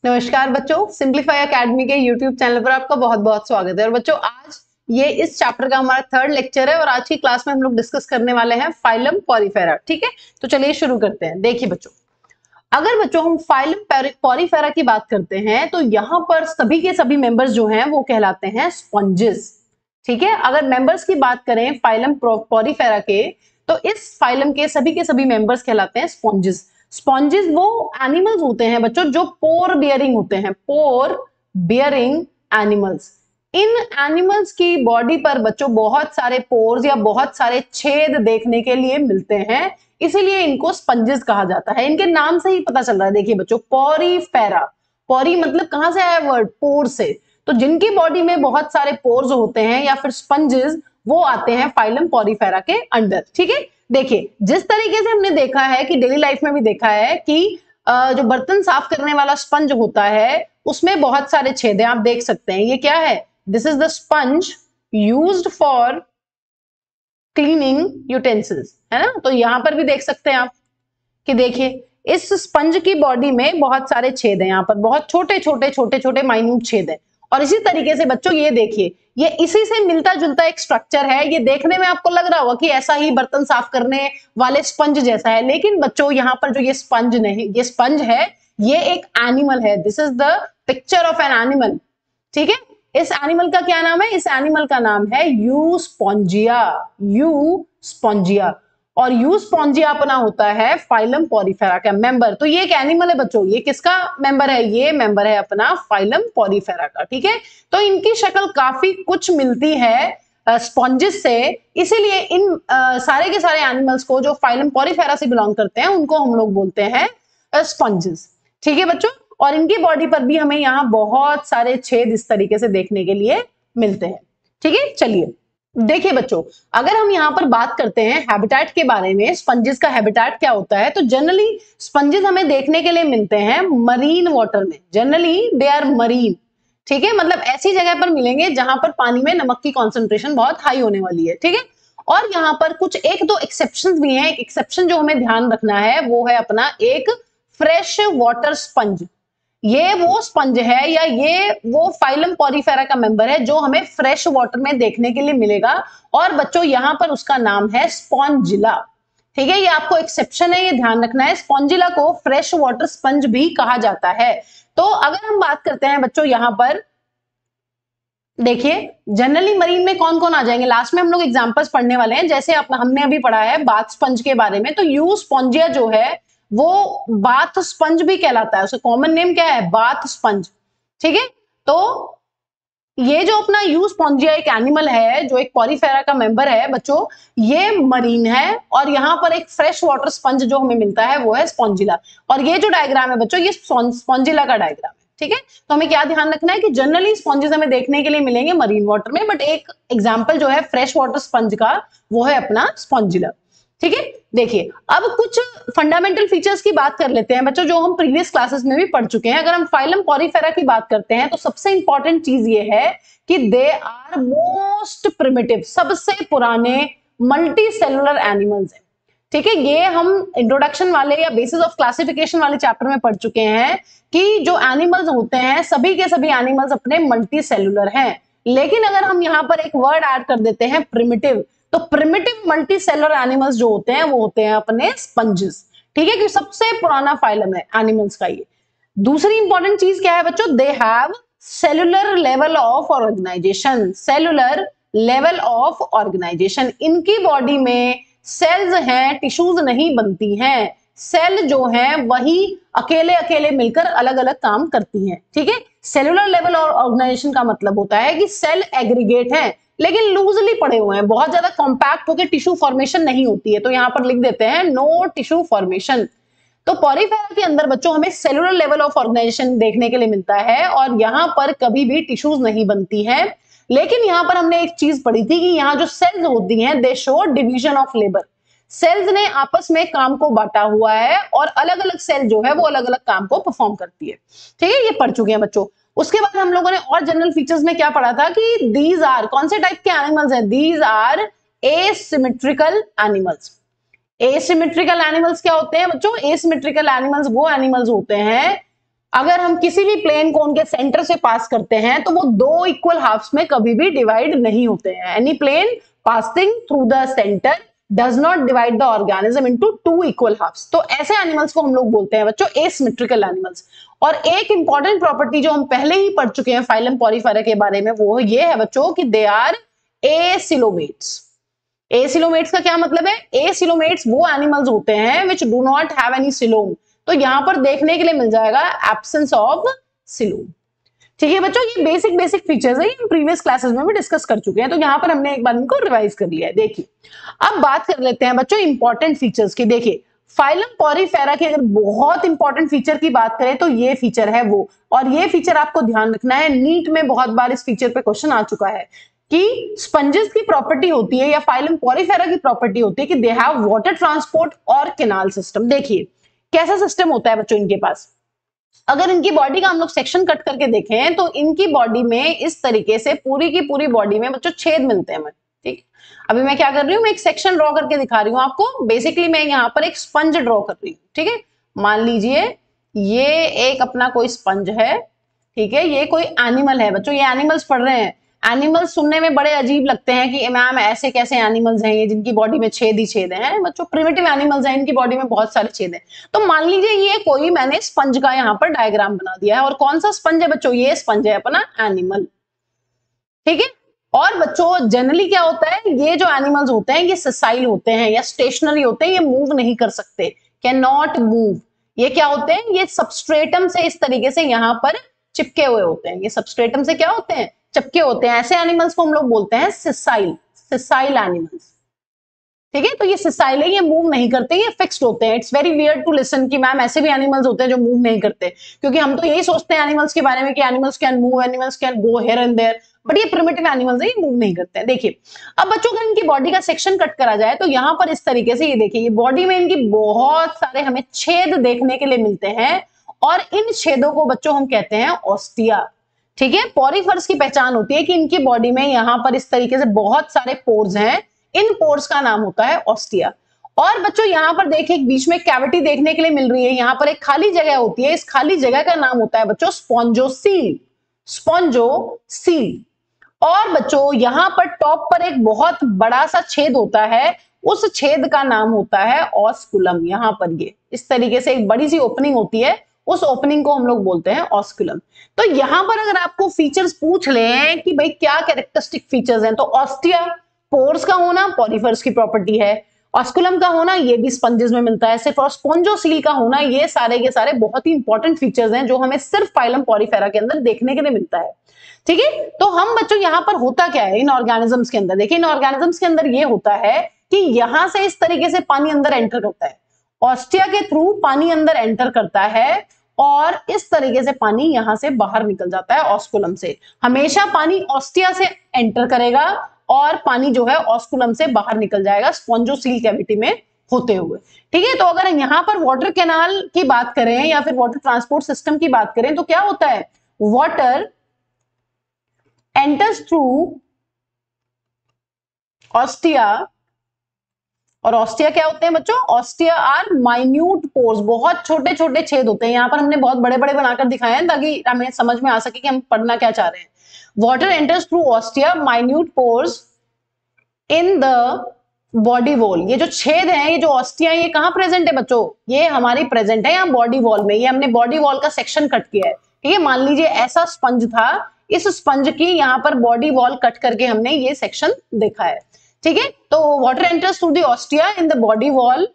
नमस्कार बच्चों, simplify academy के यूट्यूब चैनल पर आपका बहुत बहुत स्वागत है। और बच्चों, आज ये इस चैप्टर का हमारा थर्ड लेक्चर है और आज की क्लास में हम लोग डिस्कस करने वाले हैं फाइलम पॉरीफेरा। ठीक है, तो चलिए शुरू करते हैं। देखिए बच्चों, अगर बच्चों हम फाइलम पॉरीफेरा की बात करते हैं तो यहाँ पर सभी के सभी मेंबर्स जो हैं वो कहलाते हैं स्पंजेस। ठीक है, अगर मेंबर्स की बात करें फाइलम पॉरीफेरा के, तो इस फाइलम के सभी मेंबर्स कहलाते हैं स्पंजेस। स्पॉन्जेस वो एनिमल्स होते हैं बच्चों जो पोर बियरिंग होते हैं, पोर बियरिंग एनिमल्स। इन एनिमल्स की बॉडी पर बच्चों बहुत सारे पोर्स या बहुत सारे छेद देखने के लिए मिलते हैं, इसीलिए इनको स्पंजेस कहा जाता है। इनके नाम से ही पता चल रहा है। देखिए बच्चों, पॉरीफेरा, पॉरी मतलब कहां से आया वर्ड, पोर से। तो जिनकी बॉडी में बहुत सारे पोर्स होते हैं या फिर स्पंजेस, वो आते हैं फाइलम पॉरीफेरा के अंडर। ठीक है, देखिए जिस तरीके से हमने देखा है कि डेली लाइफ में भी देखा है कि जो बर्तन साफ करने वाला स्पंज होता है उसमें बहुत सारे छेद हैं, आप देख सकते हैं। ये क्या है? This is the sponge used for cleaning utensils, है ना। तो यहां पर भी देख सकते हैं आप कि देखिए इस स्पंज की बॉडी में बहुत सारे छेद हैं, यहाँ पर बहुत छोटे छोटे माइन्यूट छेद हैं। और इसी तरीके से बच्चों ये देखिए, ये इसी से मिलता जुलता एक स्ट्रक्चर है। ये देखने में आपको लग रहा होगा कि ऐसा ही बर्तन साफ करने वाले स्पंज जैसा है, लेकिन बच्चों यहाँ पर जो ये स्पंज नहीं, ये स्पंज है, ये एक एनिमल है। This is the picture of an animal. ठीक है, इस एनिमल का क्या नाम है? इस एनिमल का नाम है यूस्पोंजिया। यूस्पोंजिया, और यूस्पोंजिया अपना होता है फाइलम पॉरीफेरा का मेंबर। तो ये एक एनिमल है बच्चों, ये किसका मेंबर है? ये मेंबर है अपना फाइलम पॉरीफेरा का। ठीक है, तो इनकी शक्ल काफी कुछ मिलती है स्पॉन्जेस से, इसीलिए इन सारे के सारे एनिमल्स को जो फाइलम पॉरीफेरा से बिलोंग करते हैं उनको हम लोग बोलते हैं स्पंजेस। ठीक है बच्चों, और इनकी बॉडी पर भी हमें यहाँ बहुत सारे छेद इस तरीके से देखने के लिए मिलते हैं। ठीक है, चलिए देखिए बच्चों, अगर हम यहाँ पर बात करते हैं हैबिटेट के बारे में, स्पंजेस का हैबिटेट क्या होता है, तो जनरली स्पंजेस हमें देखने के लिए मिलते हैं मरीन वाटर में। Generally they are marine. ठीक है, मतलब ऐसी जगह पर मिलेंगे जहां पर पानी में नमक की कॉन्सेंट्रेशन बहुत हाई होने वाली है। ठीक है, और यहाँ पर कुछ एक दो एक्सेप्शन भी हैं। एक एक्सेप्शन जो हमें ध्यान रखना है वो है अपना एक फ्रेश वाटर स्पंज। ये वो स्पंज है या ये वो फाइलम पॉरीफेरा का मेंबर है जो हमें फ्रेश वाटर में देखने के लिए मिलेगा, और बच्चों यहां पर उसका नाम है स्पॉन्जिला। ठीक है, ये आपको एक्सेप्शन है, ये ध्यान रखना है। स्पॉन्जिला को फ्रेश वाटर स्पंज भी कहा जाता है। तो अगर हम बात करते हैं बच्चों, यहां पर देखिए जनरली मरीन में कौन कौन आ जाएंगे, लास्ट में हम लोग एग्जांपल्स पढ़ने वाले हैं। जैसे हमने अभी पढ़ा है बाथ स्पंज के बारे में, तो यू स्पॉन्जिया जो है वो बाथ स्पंज भी कहलाता है। उसका कॉमन नेम क्या है? Bath sponge. ठीक है, तो ये जो अपना यू स्पॉन्जिया एक एनिमल है जो एक पॉरीफेरा का मेंबर है बच्चों, ये मरीन है, और यहाँ पर एक फ्रेश वाटर स्पंज जो हमें मिलता है वो है स्पॉन्जिला। और ये जो डायग्राम है बच्चों, ये स्पॉन्जिला का डायग्राम है। ठीक है, तो हमें क्या ध्यान रखना है कि जनरली स्पॉन्जेस हमें देखने के लिए मिलेंगे मरीन वाटर में, बट एक एग्जाम्पल जो है फ्रेश वाटर स्पंज का वो है अपना स्पॉन्जिला। ठीक है, देखिए अब कुछ फंडामेंटल फीचर्स की बात कर लेते हैं बच्चों, जो हम प्रीवियस क्लासेस में भी पढ़ चुके हैं। अगर हम फाइलम पॉरीफेरा की बात करते हैं तो सबसे इंपॉर्टेंट चीज ये है कि दे आर मोस्ट प्रिमिटिव, सबसे पुराने मल्टी सेलुलर एनिमल्स हैं। ठीक है, ये हम इंट्रोडक्शन वाले या बेसिस ऑफ क्लासिफिकेशन वाले चैप्टर में पढ़ चुके हैं कि जो एनिमल्स होते हैं सभी के सभी एनिमल्स अपने मल्टी सेलुलर हैं। लेकिन अगर हम यहाँ पर एक वर्ड ऐड कर देते हैं प्रिमिटिव, तो प्रिमिटिव मल्टी सेलुलर एनिमल्स जो होते हैं वो होते हैं अपने स्पंजेस। ठीक है, कि सबसे पुराना फाइलम है एनिमल्स का ये। दूसरी इंपॉर्टेंट चीज क्या है बच्चों? They have cellular level of organization. Cellular level of organization, इनकी बॉडी में सेल्स हैं, टिश्यूज नहीं बनती हैं। सेल जो है वही अकेले अकेले मिलकर अलग अलग काम करती हैं। ठीक है, सेलुलर लेवल ऑर्गेनाइजेशन का मतलब होता है कि सेल एग्रीगेट है लेकिन लूजली पड़े हुए हैं, बहुत ज्यादा कॉम्पैक्ट होकर टिश्यू फॉर्मेशन नहीं होती है। तो यहां पर लिख देते हैं नो टिश्यू फॉर्मेशन। तो पॉरीफेरा के अंदर बच्चों हमें सेलुलर लेवल ऑफ ऑर्गेनाइजेशन देखने के लिए मिलता है, और यहां पर कभी भी टिश्यूज नहीं बनती हैं। लेकिन यहां पर हमने एक चीज पढ़ी थी कि यहाँ जो सेल्स होती हैं they show division of labour. Cells ने आपस में काम को बांटा हुआ है और अलग अलग सेल जो है वो अलग अलग काम को परफॉर्म करती है। ठीक है, ये पढ़ चुके हैं बच्चों। उसके बाद हम लोगों ने और जनरल फीचर्स में क्या पढ़ा था कि दीज आर, कौन से टाइप के एनिमल्स हैं? These are asymmetrical animals. Asymmetrical animals क्या होते हैं बच्चों? एसिमेट्रिकल एनिमल्स वो एनिमल्स होते हैं अगर हम किसी भी प्लेन कोन के सेंटर से पास करते हैं तो वो दो इक्वल हाफ्स में कभी भी डिवाइड नहीं होते हैं। Any plane passing through the centre does not divide the organism into two equal halves. तो ऐसे एनिमल्स को हम लोग बोलते हैं बच्चों एसिमेट्रिकल एनिमल्स। और एक इंपॉर्टेंट प्रॉपर्टी जो हम पहले ही पढ़ चुके हैं फाइलम पॉरीफेरा के बारे में, वो ये है बच्चों कि दे आर एसिलोमेट्स। एसिलोमेट्स का क्या मतलब है? एसिलोमेट्स वो एनिमल्स होते हैं which do not have any coelom. तो यहां पर देखने के लिए मिल जाएगा एब्सेंस ऑफ सिलोम। ठीक है बच्चों, ये बेसिक बेसिक फीचर्स है, ये प्रीवियस क्लासेस में भी डिस्कस कर चुके हैं, तो यहां पर हमने एक बार इनको रिवाइज कर लिया है। देखिए अब बात कर लेते हैं बच्चों इंपॉर्टेंट फीचर्स की। देखिए फाइलम पॉरीफेरा के अगर बहुत इंपॉर्टेंट फीचर की बात करें तो ये फीचर है वो, और ये फीचर आपको ध्यान रखना है, नीट में बहुत बार इस फीचर पे क्वेश्चन आ चुका है कि स्पंजेस की प्रॉपर्टी होती है या फाइलम पॉरीफेरा की प्रॉपर्टी होती है कि दे हैव वाटर ट्रांसपोर्ट और केनाल सिस्टम। देखिए कैसा सिस्टम होता है बच्चों इनके पास। अगर इनकी बॉडी का हम लोग सेक्शन कट करके देखें तो इनकी बॉडी में इस तरीके से पूरी की पूरी बॉडी में बच्चों छेद मिलते हैं हमें। ठीक, अभी मैं क्या कर रही हूँ, मैं एक सेक्शन ड्रॉ करके दिखा रही हूँ आपको। बेसिकली मैं यहाँ पर एक स्पंज ड्रॉ कर रही हूँ। ठीक है, मान लीजिए ये एक अपना कोई स्पंज है। ठीक है, ये कोई एनिमल है बच्चों, ये एनिमल्स पढ़ रहे हैं। एनिमल्स सुनने में बड़े अजीब लगते हैं कि मैम ऐसे कैसे एनिमल्स हैं ये जिनकी बॉडी में छेद ही छेद हैं। बच्चों प्रिमिटिव एनिमल्स हैं, इनकी बॉडी में बहुत सारे छेद हैं। तो मान लीजिए ये कोई मैंने स्पंज का यहाँ पर डायग्राम बना दिया है, और कौन सा स्पंज है बच्चों? ये स्पंज है अपना एनिमल। ठीक है, और बच्चों जनरली क्या होता है, ये जो एनिमल्स होते हैं ये ससाइल होते हैं या स्टेशनरी होते हैं, ये मूव नहीं कर सकते, कैन नॉट मूव। ये क्या होते हैं, ये सबस्ट्रेटम से इस तरीके से यहाँ पर चिपके हुए होते हैं। ये सबस्ट्रेटम से क्या होते हैं, चिपके होते हैं। ऐसे एनिमल्स को हम लोग बोलते हैं सिसाइल, सिसाइल एनिमल्स। ठीक है, तो ये सिसाइल है, ये मूव नहीं करते, ये फिक्स्ड होते हैं। It's very weird to listen कि मैम ऐसे भी एनिमल्स होते हैं जो मूव नहीं करते, क्योंकि हम तो यही सोचते हैं एनिमल्स के बारे में कि animals can move, animals can go here and there, but ये प्रिमिटिव एनिमल्स है, ये मूव नहीं करते हैं। देखिए अब बच्चों का इनकी बॉडी का सेक्शन कट करा जाए तो यहाँ पर इस तरीके से ये देखिए, ये बॉडी में इनकी बहुत सारे हमें छेद देखने के लिए मिलते हैं, और इन छेदों को बच्चों हम कहते हैं ऑस्टिया। ठीक है, पॉरीफर्स की पहचान होती है कि इनकी बॉडी में यहाँ पर इस तरीके से बहुत सारे पोर्स हैं, इन पोर्स का नाम होता है ऑस्टिया। और बच्चों यहाँ पर देखिए बीच में कैविटी देखने के लिए मिल रही है, यहाँ पर एक खाली जगह होती है, इस खाली जगह का नाम होता है बच्चों स्पॉन्जोसील, स्पॉन्जोसील। और बच्चों यहाँ पर टॉप पर एक बहुत बड़ा सा छेद होता है, उस छेद का नाम होता है ऑस्कुलम। यहाँ पर ये इस तरीके से एक बड़ी सी ओपनिंग होती है, उस ओपनिंग को हम लोग बोलते हैं ऑस्कुलम। तो यहां पर अगर आपको फीचर्स पूछ लें कि भाई क्या कैरेक्टरिस्टिक फीचर्स हैं, तो ऑस्टिया, पोर्स का होना पॉरीफर्स की प्रॉपर्टी है, ऑस्कुलम का होना ये भी स्पंजेस में मिलता है सिर्फ, और स्पॉन्जोसील का होना, ये सारे के सारे बहुत ही इंपॉर्टेंट फीचर्स हैं जो हमें सिर्फ फाइलम पॉरीफेरा के अंदर देखने के लिए मिलता है। ठीक है, तो हम बच्चों यहाँ पर होता क्या है इन ऑर्गेनिजम्स के अंदर, देखिए इन ऑर्गेनिजम्स के अंदर ये होता है कि यहां से इस तरीके से पानी अंदर एंटर करता है, ऑस्टिया के थ्रू पानी अंदर एंटर करता है, और इस तरीके से पानी यहां से बाहर निकल जाता है ऑस्कुलम से। हमेशा पानी ऑस्टिया से एंटर करेगा और पानी जो है ऑस्कुलम से बाहर निकल जाएगा स्पॉन्जोसील कैविटी में होते हुए। ठीक है, तो अगर यहां पर वाटर कैनाल की बात करें या फिर वाटर ट्रांसपोर्ट सिस्टम की बात करें तो क्या होता है, वाटर एंटर्स थ्रू ऑस्टिया, और ऑस्टिया क्या होते हैं बच्चों, ऑस्टिया आर माइन्यूट पोर्स, बहुत छोटे छोटे छेद होते हैं। यहां पर हमने बहुत बड़े बड़े बनाकर दिखाए हैं ताकि हमें समझ में आ सके कि हम पढ़ना क्या चाह रहे हैं। Water enters through ostia minute pores in the body wall. ये जो छेद है, ये जो ऑस्टिया, ये कहां प्रेजेंट है बच्चों, ये हमारी प्रेजेंट है यहाँ बॉडी वॉल में। ये हमने बॉडी वॉल का सेक्शन कट किया है। ठीक है, मान लीजिए ऐसा स्पंज था, इस स्पंज की यहाँ पर बॉडी वॉल कट करके हमने ये सेक्शन देखा है। ठीक है, तो water enters through the ostia in the body wall,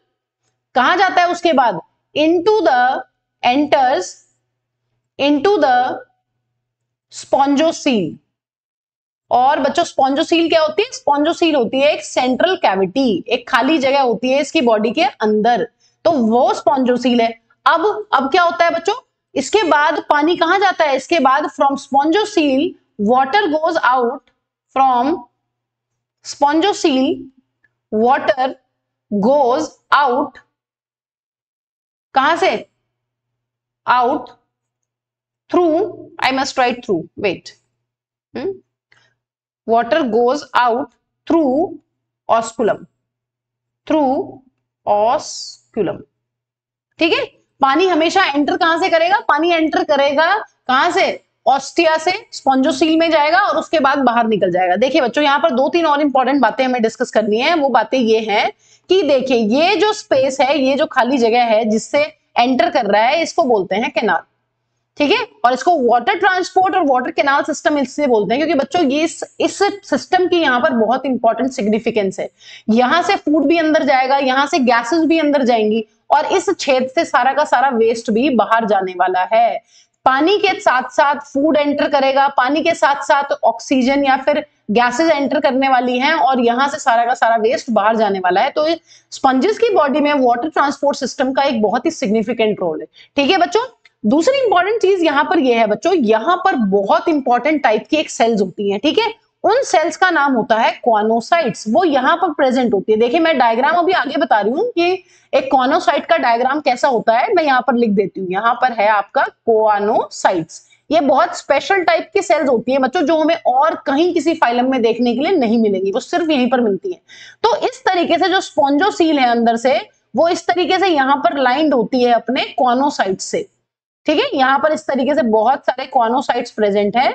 कहा जाता है उसके बाद into the enters into the spongocoel. और बच्चों स्पॉन्जोसील क्या होती है, स्पॉन्जोसील होती है एक सेंट्रल कैविटी, एक खाली जगह होती है इसकी बॉडी के अंदर, तो वो स्पॉन्जोसील है। अब क्या होता है बच्चों, इसके बाद पानी कहां जाता है, इसके बाद from spongocoel water goes out, from spongocoel water goes out, कहां से, out through, I must write through, wait, water goes out through osculum, through osculum। ठीक है, पानी हमेशा एंटर कहां से करेगा, पानी एंटर करेगा कहां से, ऑस्टिया से स्पॉन्जोसील में जाएगा और उसके बाद बाहर निकल जाएगा। देखिए बच्चों यहाँ पर 2-3 और इंपॉर्टेंट बातें हमें डिस्कस करनी है। वो बातें ये हैं कि देखिए ये जो स्पेस है, ये जो खाली जगह है जिससे एंटर कर रहा है, इसको बोलते हैं कैनाल, ठीक है। और इसको वाटर ट्रांसपोर्ट और वाटर कैनाल सिस्टम इसलिए बोलते हैं क्योंकि बच्चों ये इस सिस्टम की यहाँ पर बहुत इंपॉर्टेंट सिग्निफिकेंस है। यहां से फूड भी अंदर जाएगा, यहां से गैसेस भी अंदर जाएंगी और इस छेद से सारा का सारा वेस्ट भी बाहर जाने वाला है। पानी के साथ साथ फूड एंटर करेगा, पानी के साथ साथ ऑक्सीजन या फिर गैसेस एंटर करने वाली हैं और यहां से सारा का सारा वेस्ट बाहर जाने वाला है। तो स्पंजेस की बॉडी में वाटर ट्रांसपोर्ट सिस्टम का एक बहुत ही सिग्निफिकेंट रोल है, ठीक है बच्चों। दूसरी इंपॉर्टेंट चीज यहां पर यह है बच्चों, यहां पर बहुत इंपॉर्टेंट टाइप की एक सेल्स होती हैं, ठीक है। उन सेल्स का नाम होता है कॉनोसाइट्स, वो यहां पर प्रेजेंट होती है। देखिए मैं डायग्राम अभी आगे बता रही हूं कि एक कॉनोसाइट का डायग्राम कैसा होता है, मैं यहां पर लिख देती हूँ। यहां पर है आपका कॉनोसाइट्स, ये बहुत स्पेशल टाइप की सेल्स होती है बच्चों, जो हमें और कहीं किसी फाइलम में देखने के लिए नहीं मिलेंगी, वो सिर्फ यहीं पर मिलती है। तो इस तरीके से जो स्पॉन्जोसील है अंदर से, वो इस तरीके से यहां पर लाइंड होती है अपने कॉनोसाइट्स से, ठीक है। यहां पर इस तरीके से बहुत सारे कॉनोसाइट्स प्रेजेंट है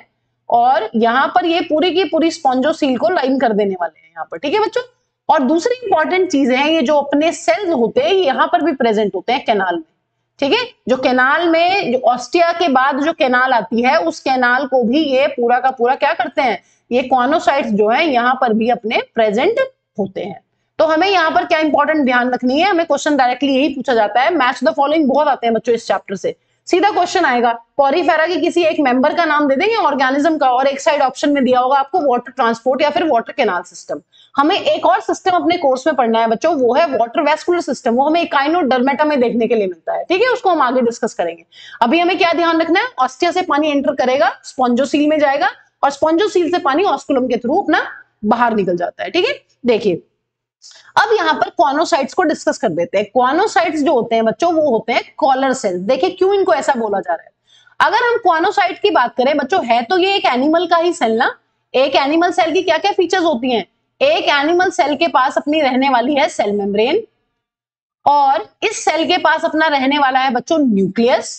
और यहां पर ये पूरी की पूरी स्पॉन्जोसील को लाइन कर देने वाले हैं यहां पर, ठीक है बच्चों। और दूसरी इंपॉर्टेंट चीज है, ये जो अपने सेल्स होते हैं यहां पर भी प्रेजेंट होते हैं कैनाल में, ठीक है। जो कैनाल में, जो ऑस्टिया के बाद जो कैनाल आती है, उस कैनाल को भी ये पूरा का पूरा क्या करते हैं, ये कॉनोसाइट्स जो है यहां पर भी अपने प्रेजेंट होते हैं। तो हमें यहाँ पर क्या इंपॉर्टेंट ध्यान रखनी है, हमें क्वेश्चन डायरेक्टली यही पूछा जाता है। मैच द फॉलोइंग बहुत आते हैं बच्चों इस चैप्टर से, सीधा क्वेश्चन आएगा पॉरीफेरा के किसी एक मेंबर का नाम दे देंगे ऑर्गेनिज्म का, और एक साइड ऑप्शन में दिया होगा आपको वाटर ट्रांसपोर्ट या फिर वाटर कैनाल सिस्टम। हमें एक और सिस्टम अपने कोर्स में पढ़ना है बच्चों, वो है वाटर वैस्कुलर सिस्टम, वो हमें इकाइनोडर्मेटा में देखने के लिए मिलता है, ठीक है। उसको हम आगे डिस्कस करेंगे। अभी हमें क्या ध्यान रखना है, ऑस्टिया से पानी एंटर करेगा, स्पॉन्जोसील में जाएगा और स्पॉन्जोसील से पानी ऑस्कुलम के थ्रू अपना बाहर निकल जाता है, ठीक है। देखिए अब यहां पर कॉनोसाइट्स को डिस्कस कर देते हैं। कॉनोसाइट्स जो होते हैं बच्चों, वो होते हैं कॉलर सेल्स। देखिए क्यों इनको ऐसा बोला जा रहा है। अगर हम कॉनोसाइट की बात करें बच्चों, है तो ये एक एनिमल का ही सेल ना। एक एनिमल सेल की क्या क्या फीचर्स होती हैं, एक एनिमल सेल के पास अपनी रहने वाली है सेल मेम्ब्रेन, और इस सेल के पास अपना रहने वाला है बच्चों न्यूक्लियस,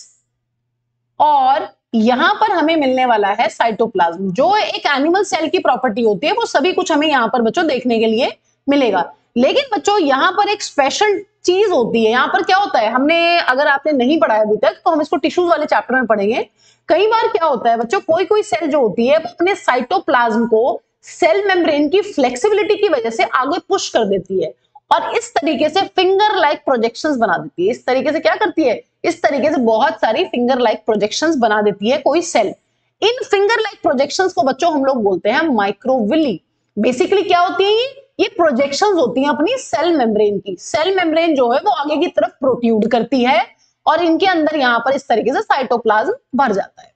और यहां पर हमें मिलने वाला है साइटोप्लाज्म। जो एक एनिमल सेल की प्रॉपर्टी होती है वो सभी कुछ हमें यहां पर बच्चों देखने के लिए मिलेगा। लेकिन बच्चों यहां पर एक स्पेशल चीज होती है। यहां पर क्या होता है, हमने, अगर आपने नहीं पढ़ा है अभी तक तो हम इसको टिश्यूज वाले चैप्टर में पढ़ेंगे। कई बार क्या होता है बच्चों, कोई कोई सेल जो होती है वो अपने साइटोप्लाज्म को सेल मेम्ब्रेन की फ्लेक्सिबिलिटी की वजह से आगे पुश कर देती है और इस तरीके से फिंगर लाइक प्रोजेक्शंस बना देती है। इस तरीके से क्या करती है, इस तरीके से बहुत सारी फिंगर लाइक प्रोजेक्शंस बना देती है कोई cell. In finger like projections को बच्चों हम लोग बोलते हैं माइक्रोविली। बेसिकली क्या होती है, ये प्रोजेक्शंस होती हैं अपनी सेल मेम्ब्रेन की। सेल मेम्ब्रेन जो है वो आगे की तरफ प्रोट्यूड करती है और इनके अंदर यहां पर इस तरीके से साइटोप्लाज्म भर जाता है,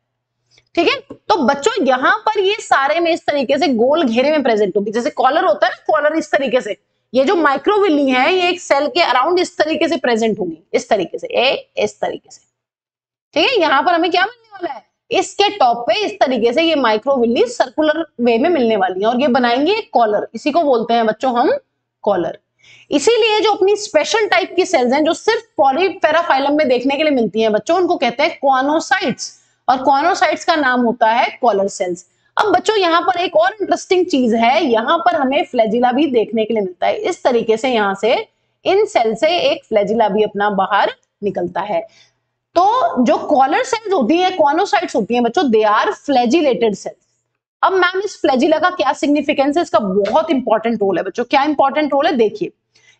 ठीक है। तो बच्चों यहां पर ये सारे में इस तरीके से गोल घेरे में प्रेजेंट होगी, जैसे कॉलर होता है ना, कॉलर इस तरीके से। ये जो माइक्रोविली है ये एक सेल के अराउंड इस तरीके से प्रेजेंट होगी, इस तरीके से, इस तरीके से, ठीक है। यहां पर हमें क्या मिलने वाला है, इसके टॉप पे इस तरीके से ये माइक्रोविली सर्कुलर वे में मिलने वाली है और ये बनाएंगे एक कॉलर। इसी को बोलते हैं बच्चों हम कॉलर। इसीलिए जो अपनी स्पेशल टाइप की सेल्स हैं जो सिर्फ पॉलीफेरा फाइलम में देखने के लिए मिलती हैं बच्चों, उनको कहते हैं कॉनोसाइट्स, और कॉनोसाइट्स का नाम होता है कॉलर सेल्स। अब बच्चों यहां पर एक और इंटरेस्टिंग चीज है, यहां पर हमें फ्लैजिला भी देखने के लिए मिलता है। इस तरीके से यहां से इन सेल से एक फ्लैजिला भी अपना बाहर निकलता है। तो जो कॉलर सेल्स होती है, कॉनोसाइट्स होती हैं बच्चों, दे आर फ्लैजिलेटेड सेल्स। अब मैम इस फ्लैजिला का क्या सिग्निफिकेंस है, इसका बहुत इंपॉर्टेंट रोल है बच्चों। क्या इंपॉर्टेंट रोल है, देखिए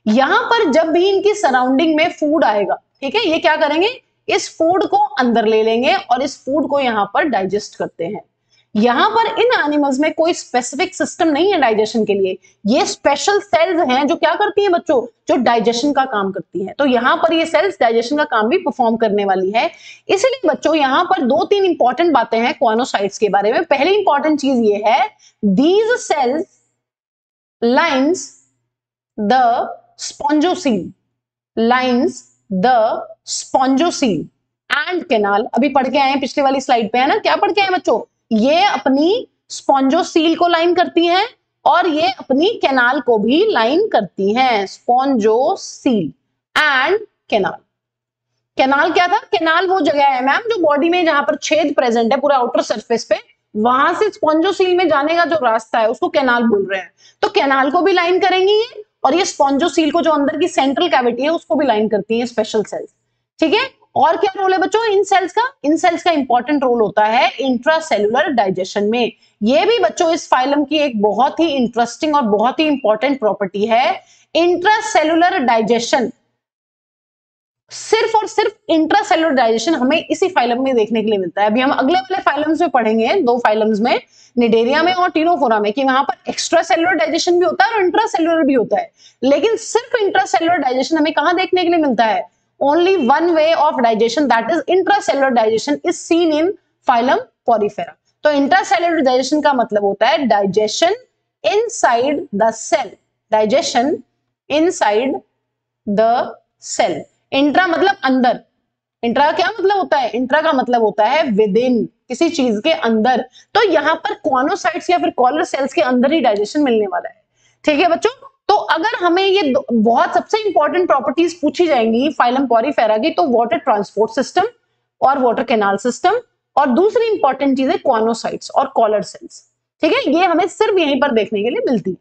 यहां पर जब भी इनकी सराउंडिंग में फूड आएगा, ठीक है, ये क्या करेंगे, इस फूड को अंदर ले लेंगे और इस फूड को यहां पर डाइजेस्ट करते हैं। यहां पर इन एनिमल्स में कोई स्पेसिफिक सिस्टम नहीं है डाइजेशन के लिए, ये स्पेशल सेल्स हैं जो क्या करती हैं बच्चों, जो डाइजेशन का काम करती हैं। तो यहां पर ये सेल्स डाइजेशन का काम भी परफॉर्म करने वाली है। इसलिए बच्चों यहां पर 2-3 इंपॉर्टेंट बातें हैं कॉनोसाइट्स के बारे में। पहली इंपॉर्टेंट चीज ये है, these cells lines the spongocoel, lines the spongocoel and canal. अभी पढ़ के आए हैं पिछली वाली स्लाइड पे, है ना, क्या पढ़ के आए बच्चों, ये अपनी स्पॉन्जोसील को लाइन करती हैं और ये अपनी कैनाल को भी लाइन करती हैं, स्पॉन्जोसील एंड कैनाल, कैनाल क्या था? कैनाल वो जगह है मैम जो बॉडी में जहां पर छेद प्रेजेंट है पूरा आउटर सरफेस पे, वहां से स्पॉन्जोसील में जाने का जो रास्ता है उसको कैनाल बोल रहे हैं। तो कैनाल को भी लाइन करेंगी ये, और ये स्पॉन्जोसील को जो अंदर की सेंट्रल कैविटी है उसको भी लाइन करती है स्पेशल सेल्स। ठीक है, और क्या रोल है बच्चों इन सेल्स का? इन सेल्स का इंपॉर्टेंट रोल होता है इंट्रासेलुलर डाइजेशन में। ये भी बच्चों इस फाइलम की एक बहुत ही इंटरेस्टिंग और बहुत ही इंपॉर्टेंट प्रॉपर्टी है, इंट्रासेलुलर डाइजेशन। सिर्फ और सिर्फ इंट्रासेलुलर डाइजेशन हमें इसी फाइलम में देखने के लिए मिलता है। अभी हम अगले वाले फाइलम्स में पढ़ेंगे, दो फाइलम्स में, निडेरिया में और टीनोफोरा में, कि वहां पर एक्स्ट्रा सेलुलर डाइजेशन भी होता है और इंट्रासेलुलर भी होता है। लेकिन सिर्फ इंट्रासेलुलर डाइजेशन हमें कहां देखने के लिए मिलता है? Only one way of digestion, that is intracellular digestion is seen in phylum Porifera. तो इंट्रासेलुलर डाइजेशन का मतलब होता है digestion inside the cell, digestion inside the cell. Intra मतलब अंदर, इंट्रा क्या मतलब होता है? इंट्रा का मतलब होता है विद इन, किसी चीज के अंदर। तो यहां पर कॉनोसाइट्स या फिर कॉलर सेल्स के अंदर ही डाइजेशन मिलने वाला है। ठीक है बच्चों, तो अगर हमें ये बहुत सबसे इंपॉर्टेंट प्रॉपर्टीज पूछी जाएंगी फाइलम पॉरीफेरा की, तो वाटर ट्रांसपोर्ट सिस्टम और वाटर कैनाल सिस्टम, और दूसरी इंपॉर्टेंट चीज है कॉनोसाइट्स और कॉलर सेल्स। ठीक है, ये हमें सिर्फ यहीं पर देखने के लिए मिलती है।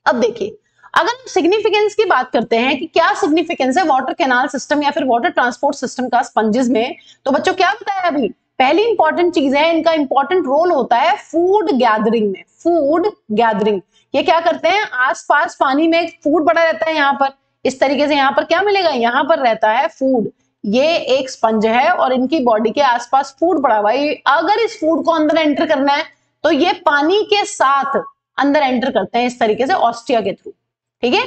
अब देखिए, अगर हम सिग्निफिकेंस की बात करते हैं कि क्या सिग्निफिकेंस है वाटर कैनाल सिस्टम या फिर वाटर ट्रांसपोर्ट सिस्टम का स्पंजेस में, तो बच्चों क्या बताया अभी? पहली इंपॉर्टेंट चीज है, इनका इंपॉर्टेंट रोल होता है फूड गैदरिंग में। फूड गैदरिंग, ये क्या करते हैं? आसपास पानी में फूड पड़ा रहता है, यहाँ पर इस तरीके से, यहाँ पर क्या मिलेगा? यहाँ पर रहता है फूड। ये एक स्पंज है और इनकी बॉडी के आसपास फूड पड़ा हुआ है। अगर इस फूड को अंदर एंटर करना है तो ये पानी के साथ अंदर एंटर करते हैं इस तरीके से ऑस्टिया के थ्रू। ठीक है,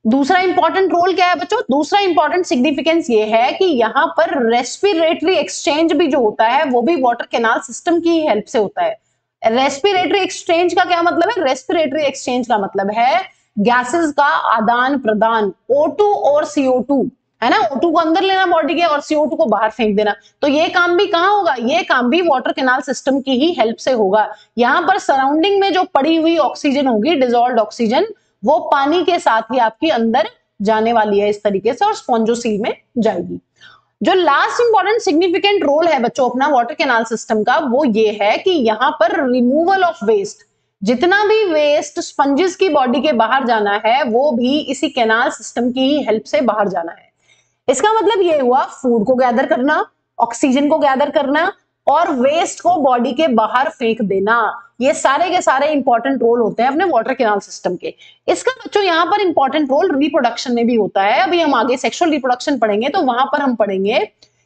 दूसरा इंपॉर्टेंट रोल क्या है बच्चों? दूसरा इंपॉर्टेंट सिग्निफिकेंस ये है कि यहां पर रेस्पिरेटरी एक्सचेंज भी जो होता है वो भी वाटर कैनाल सिस्टम की हेल्प से होता है। रेस्पिरेटरी एक्सचेंज का क्या मतलब है? रेस्पिरेटरी एक्सचेंज का मतलब है गैसेस का आदान प्रदान, O2 और CO2, है ना? O2 को अंदर लेना बॉडी के और CO2 को बाहर फेंक देना। तो ये काम भी कहां होगा? ये काम भी वाटर कैनाल सिस्टम की ही हेल्प से होगा। यहां पर सराउंडिंग में जो पड़ी हुई ऑक्सीजन होगी, डिसॉल्व्ड ऑक्सीजन, वो पानी के साथ ही आपकी अंदर जाने वाली है इस तरीके से और स्पॉन्जोसील में जाएगी। जो लास्ट इंपॉर्टेंट सिग्निफिकेंट रोल है बच्चों अपना वाटर कैनाल सिस्टम का, वो ये है कि यहां पर रिमूवल ऑफ वेस्ट, जितना भी वेस्ट स्पंजेस की बॉडी के बाहर जाना है वो भी इसी कैनाल सिस्टम की ही हेल्प से बाहर जाना है। इसका मतलब ये हुआ फूड को गैदर करना, ऑक्सीजन को गैदर करना और वेस्ट को बॉडी के बाहर फेंक देना, ये सारे के सारे इंपॉर्टेंट रोल होते हैं अपने वाटर कैनाल सिस्टम के। इसका बच्चों यहाँ पर इंपॉर्टेंट रोल रिप्रोडक्शन में भी होता है। अभी हम आगे सेक्सुअल रिप्रोडक्शन पढ़ेंगे तो वहां पर हम पढ़ेंगे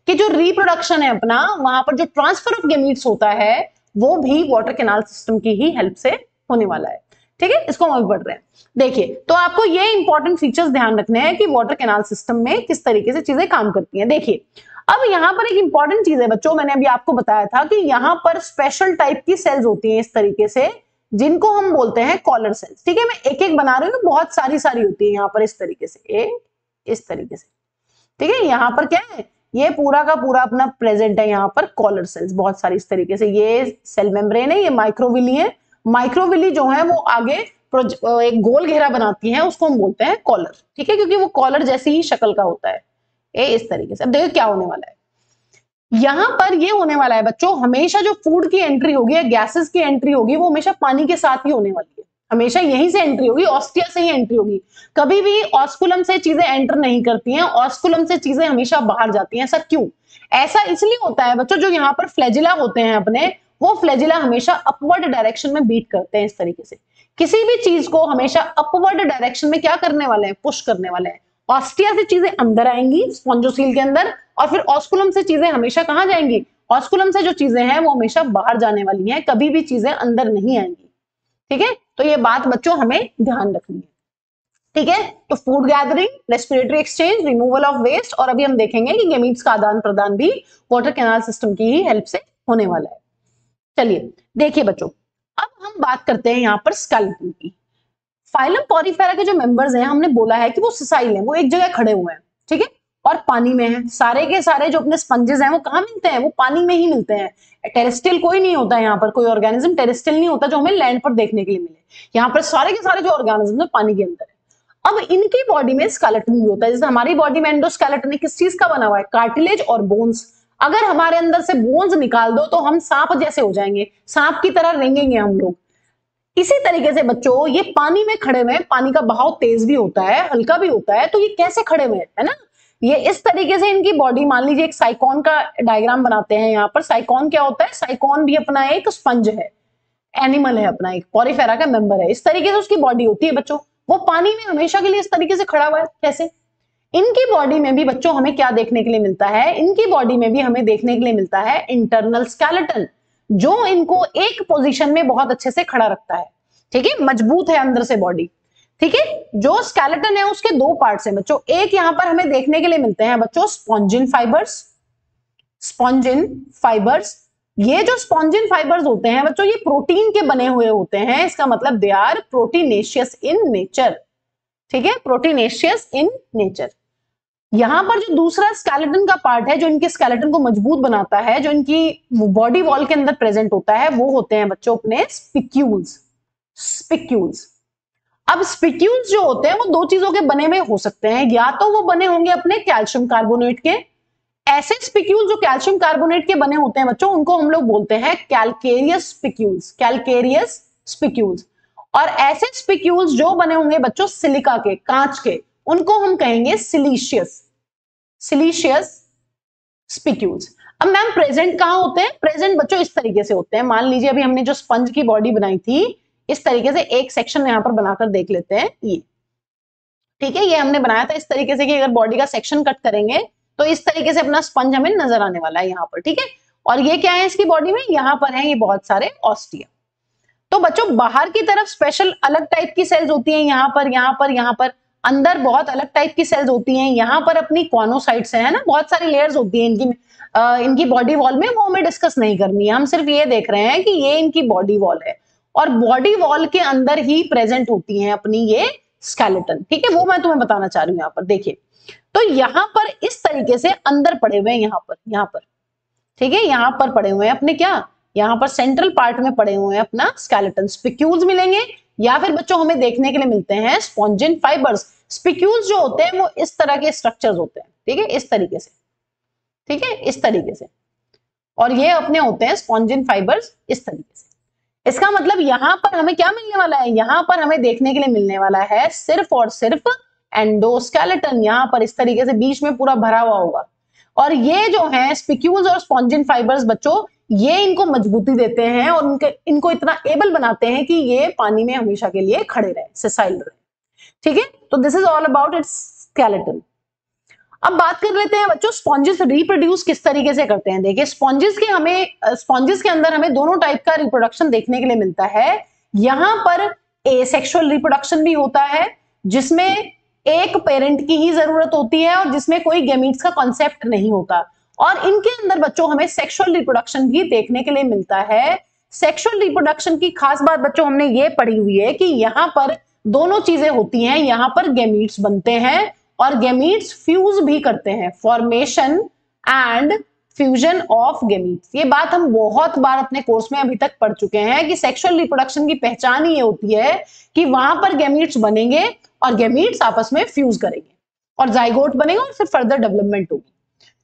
कि जो रिप्रोडक्शन है अपना, वहां पर जो ट्रांसफर ऑफ गैमीट्स होता है वो भी वाटर कैनाल सिस्टम की ही हेल्प से होने वाला है। ठीक है, इसको हम अभी पढ़ रहे हैं। देखिए, तो आपको ये इंपॉर्टेंट फीचर्स ध्यान रखने हैं कि वाटर कैनाल सिस्टम में किस तरीके से चीजें काम करती हैं। देखिए, अब यहां पर एक इंपॉर्टेंट चीज है बच्चों, मैंने अभी आपको बताया था कि यहां पर स्पेशल टाइप की सेल्स होती हैं इस तरीके से, जिनको हम बोलते हैं कॉलर सेल्स। ठीक है, मैं एक एक बना रही हूँ, बहुत सारी होती है यहाँ पर इस तरीके से, इस तरीके से। ठीक है, यहाँ पर क्या है? ये पूरा का पूरा अपना प्रेजेंट है यहाँ पर कॉलर सेल्स, बहुत सारी इस तरीके से। ये सेल मेम्ब्रेन है, ये माइक्रोविली है। माइक्रोविली जो है वो आगे एक गोल घेरा बनाती है, उसको हम बोलते हैं कॉलर। ठीक है, क्योंकि वो कॉलर जैसी ही शक्ल का होता है, ये इस तरीके से। अब देखो क्या होने वाला है यहां पर। ये होने वाला है बच्चों, हमेशा जो फूड की एंट्री होगी या गैसेस की एंट्री होगी वो हमेशा पानी के साथ ही होने वाली है। हमेशा यहीं से एंट्री होगी, ऑस्टिया से ही एंट्री होगी। कभी भी ऑस्कुलम से चीजें एंटर नहीं करती हैं, ऑस्कुलम से चीजें हमेशा बाहर जाती हैं। ऐसा क्यों? ऐसा इसलिए होता है बच्चों, जो यहाँ पर फ्लैजिला होते हैं अपने, वो फ्लैजिला हमेशा अपवर्ड डायरेक्शन में बीट करते हैं इस तरीके से। किसी भी चीज को हमेशा अपवर्ड डायरेक्शन में क्या करने वाले हैं? पुश करने वाले हैं। ऑस्टिया से चीजें अंदर आएंगी स्पॉन्जोसील के अंदर, और फिर ऑस्कुलम से चीजें हमेशा कहां जाएंगी? ऑस्कुलम से जो चीजें हैं वो हमेशा बाहर जाने वाली हैं, कभी भी चीजें अंदर नहीं आएंगी। ठीक है, तो ये बात बच्चों हमें ध्यान रखनी है। ठीक है, तो food gathering, respiratory exchange, removal of waste, और अभी हम देखेंगे कि गैमीट्स का आदान प्रदान भी वाटर कैनाल सिस्टम की ही हेल्प से होने वाला है। चलिए देखिए बच्चों, अब हम बात करते हैं यहाँ पर स्केलेटन की। फाइलम पॉरीफेरा के जो मेंबर्स हैं, हमने बोला है कि वो सिसाइल हैं, वो एक जगह खड़े हुए हैं। ठीक है, और पानी में है। सारे के सारे जो अपने स्पंजेस हैं वो कहाँ मिलते हैं? वो पानी में ही मिलते हैं। टेरेस्ट्रियल कोई नहीं होता यहाँ पर, कोई ऑर्गेनिज्म टेरेस्ट्रियल नहीं होता जो हमें लैंड पर देखने के लिए मिले। यहाँ पर सारे के सारे जो ऑर्गेनिज्म है पानी के अंदर है। अब इनकी बॉडी में स्केलेटन भी होता है, जैसे हमारी बॉडी में एंडोस्केलेटन किस चीज का बना हुआ है, कार्टिलेज और बोन्स। अगर हमारे अंदर से बोन्स निकाल दो तो हम सांप जैसे हो जाएंगे, सांप की तरह रेंगेंगे हम लोग। इसी तरीके से बच्चों ये पानी में खड़े हुए, पानी का बहाव तेज भी होता है, हल्का भी होता है, तो ये कैसे खड़े हुए है ना, ये इस तरीके से इनकी बॉडी, मान लीजिए एक साइकॉन का डायग्राम बनाते हैं यहाँ पर। साइकॉन क्या होता है, साइकॉन भी अपना एक स्पंज है, एनिमल है, अपना एक पॉरीफेरा का मेंबर है। इस तरीके से उसकी बॉडी होती है बच्चों, वो पानी में हमेशा के लिए इस तरीके से खड़ा हुआ है। कैसे? इनकी बॉडी में भी बच्चों हमें क्या देखने के लिए मिलता है, इनकी बॉडी में भी हमें देखने के लिए मिलता है इंटरनल स्केलेटन, जो इनको एक पोजीशन में बहुत अच्छे से खड़ा रखता है। ठीक है, मजबूत है अंदर से बॉडी। ठीक है, जो स्केलेटन है उसके दो पार्ट्स हैं बच्चों। एक यहां पर हमें देखने के लिए मिलते हैं बच्चों स्पॉन्जिन फाइबर्स। स्पॉन्जिन फाइबर्स, ये जो स्पॉन्जिन फाइबर्स होते हैं बच्चों, ये प्रोटीन के बने हुए होते हैं। इसका मतलब they are proteinaceous in nature. ठीक है, प्रोटीनेशियस इन नेचर। यहां पर जो दूसरा स्केलेटन का पार्ट है, जो इनके स्केलेटन को मजबूत बनाता है, जो इनकी बॉडी वॉल के अंदर प्रेजेंट होता है, वो होते हैं बच्चों अपने स्पिक्यूल्स। स्पिक्यूल्स। अब स्पिक्यूल्स जो होते हैं वो दो चीजों के बने हुए हो सकते हैं, या तो वो बने होंगे अपने कैल्शियम कार्बोनेट के। ऐसे स्पिक्यूल जो कैल्शियम कार्बोनेट के बने होते हैं बच्चों, उनको हम लोग बोलते हैं कैल्केरियस स्पिक्यूल्स। Calcareous spicules. और ऐसे स्पिक्यूल्स जो बने होंगे बच्चों सिलिका के, कांच के, उनको हम कहेंगे सिलीशियस। सिलीशियस स्पिक्यूल्स। अब मैम प्रेजेंट कहां होते हैं? प्रेजेंट बच्चों इस तरीके से होते हैं। मान लीजिए अभी हमने जो स्पंज की बॉडी बनाई थी, इस तरीके से एक सेक्शन यहां पर बनाकर देख लेते हैं। ये ठीक है, ये हमने बनाया था इस तरीके से कि अगर बॉडी का सेक्शन कट करेंगे तो इस तरीके से अपना स्पंज हमें नजर आने वाला है यहाँ पर। ठीक है, और ये क्या है इसकी बॉडी में, यहाँ पर है ये बहुत सारे ऑस्टिया। तो बच्चों बाहर की तरफ स्पेशल अलग टाइप की सेल्स होती हैं, यहाँ पर, यहाँ पर, यहाँ पर। अंदर बहुत अलग टाइप की सेल्स होती हैं। यहाँ पर अपनी कॉनोसाइट्स है ना, बहुत सारी लेयर्स होती हैं इनकी बॉडी वॉल में, वो हमें डिस्कस नहीं करनी है। हम सिर्फ ये देख रहे हैं कि ये इनकी बॉडी वॉल है, और बॉडी वॉल के अंदर ही प्रेजेंट होती हैं अपनी ये स्केलेटन। ठीक है, वो मैं तुम्हें बताना चाह रही हूँ। यहाँ पर देखिए, तो यहां पर इस तरीके से अंदर पड़े हुए हैं, यहाँ पर। ठीक है, यहां पर पड़े हुए हैं अपने क्या, यहां पर सेंट्रल पार्ट में पड़े हुए हैं अपना स्केलेटन। स्पिक्यूल्स मिलेंगे, या फिर बच्चों हमें देखने के लिए मिलते हैं स्पॉन्जिन फाइबर्स। स्पिक्यूल्स जो होते हैं वो इस तरह के स्ट्रक्चर्स होते हैं। ठीक है, इस तरीके से। ठीक है, इस तरीके से। और ये अपने होते हैं स्पॉन्जिन फाइबर्स इस तरीके से। इसका मतलब यहां पर हमें क्या मिलने वाला है, यहां पर हमें देखने के लिए मिलने वाला है सिर्फ और सिर्फ एंडोस्केलेटन। यहां पर इस तरीके से बीच में पूरा भरा हुआ होगा। और ये जो है स्पिक्यूल्स और स्पॉन्जिन फाइबर्स बच्चों, ये इनको मजबूती देते हैं और इनको इतना एबल बनाते हैं कि ये पानी में हमेशा के लिए खड़े रहे, सेसाइल रहे। ठीक है, तो this is all about it's skeleton. अब बात कर लेते हैं बच्चों स्पॉन्जेस रिप्रोड्यूस किस तरीके से करते हैं। देखिए स्पॉन्जेस के अंदर हमें दोनों टाइप का रिप्रोडक्शन देखने के लिए मिलता है। यहां पर एसेक्सुअल रिप्रोडक्शन भी होता है, जिसमें एक पेरेंट की ही जरूरत होती है और जिसमें कोई गैमीट्स का कॉन्सेप्ट नहीं होता। और इनके अंदर बच्चों हमें सेक्सुअल रिप्रोडक्शन भी देखने के लिए मिलता है। सेक्सुअल रिप्रोडक्शन की खास बात बच्चों हमने ये पढ़ी हुई है कि यहां पर दोनों चीजें होती हैं। यहां पर गैमीट्स बनते हैं और गैमीट्स फ्यूज भी करते हैं, formation and fusion of gametes. ये बात हम बहुत बार अपने कोर्स में अभी तक पढ़ चुके हैं कि सेक्सुअल रिप्रोडक्शन की पहचान ये होती है कि वहां पर गैमीट्स बनेंगे और गैमीट्स आपस में फ्यूज करेंगे और जाइगोट बनेगा और फिर फर्दर डेवलपमेंट होगी।